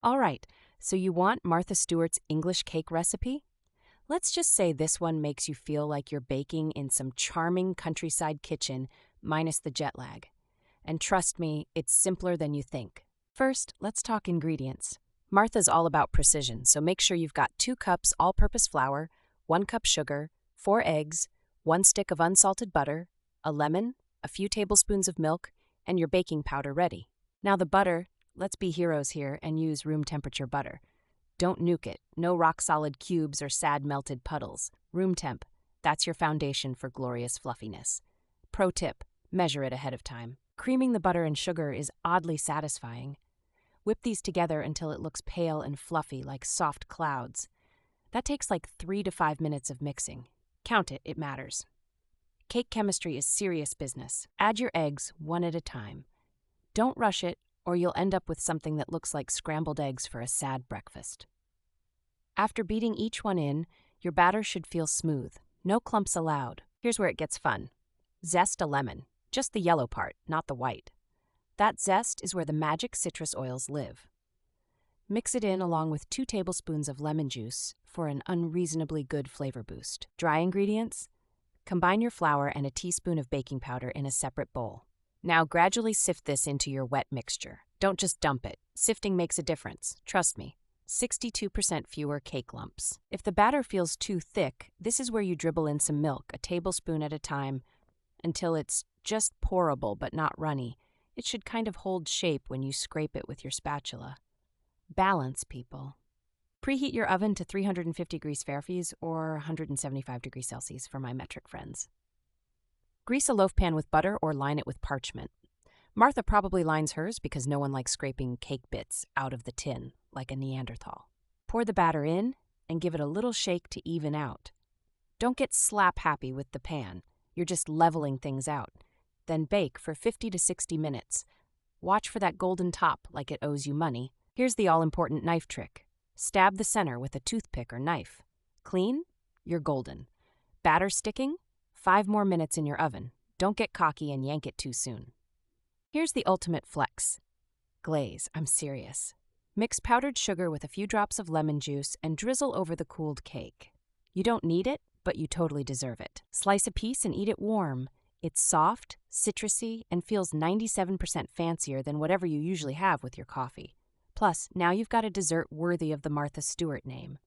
All right, so you want Martha Stewart's English cake recipe? Let's just say this one makes you feel like you're baking in some charming countryside kitchen, minus the jet lag. And trust me, it's simpler than you think. First, let's talk ingredients. Martha's all about precision, so make sure you've got 2 cups all-purpose flour, 1 cup sugar, 4 eggs, 1 stick of unsalted butter, a lemon, a few tablespoons of milk, and your baking powder ready. Now the butter, let's be heroes here and use room temperature butter. Don't nuke it. No rock-solid cubes or sad melted puddles. Room temp. That's your foundation for glorious fluffiness. Pro tip, measure it ahead of time. Creaming the butter and sugar is oddly satisfying. Whip these together until it looks pale and fluffy like soft clouds. That takes like 3 to 5 minutes of mixing. Count it, it matters. Cake chemistry is serious business. Add your eggs one at a time. Don't rush it, or you'll end up with something that looks like scrambled eggs for a sad breakfast. After beating each one in, your batter should feel smooth. No clumps allowed. Here's where it gets fun. Zest a lemon. Just the yellow part, not the white. That zest is where the magic citrus oils live. Mix it in along with 2 tablespoons of lemon juice for an unreasonably good flavor boost. Dry ingredients? Combine your flour and a teaspoon of baking powder in a separate bowl. Now gradually sift this into your wet mixture. Don't just dump it. Sifting makes a difference. Trust me. 62% fewer cake lumps. If the batter feels too thick, this is where you dribble in some milk, a tablespoon at a time, until it's just pourable but not runny. It should kind of hold shape when you scrape it with your spatula. Balance, people. Preheat your oven to 350 degrees Fahrenheit or 175 degrees Celsius for my metric friends. Grease a loaf pan with butter or line it with parchment. Martha probably lines hers because no one likes scraping cake bits out of the tin like a Neanderthal. Pour the batter in and give it a little shake to even out. Don't get slap-happy with the pan. You're just leveling things out. Then bake for 50 to 60 minutes. Watch for that golden top like it owes you money. Here's the all-important knife trick. Stab the center with a toothpick or knife. Clean? You're golden. Batter sticking? 5 more minutes in your oven. Don't get cocky and yank it too soon. Here's the ultimate flex. Glaze, I'm serious. Mix powdered sugar with a few drops of lemon juice and drizzle over the cooled cake. You don't need it, but you totally deserve it. Slice a piece and eat it warm. It's soft, citrusy, and feels 97% fancier than whatever you usually have with your coffee. Plus, now you've got a dessert worthy of the Martha Stewart name.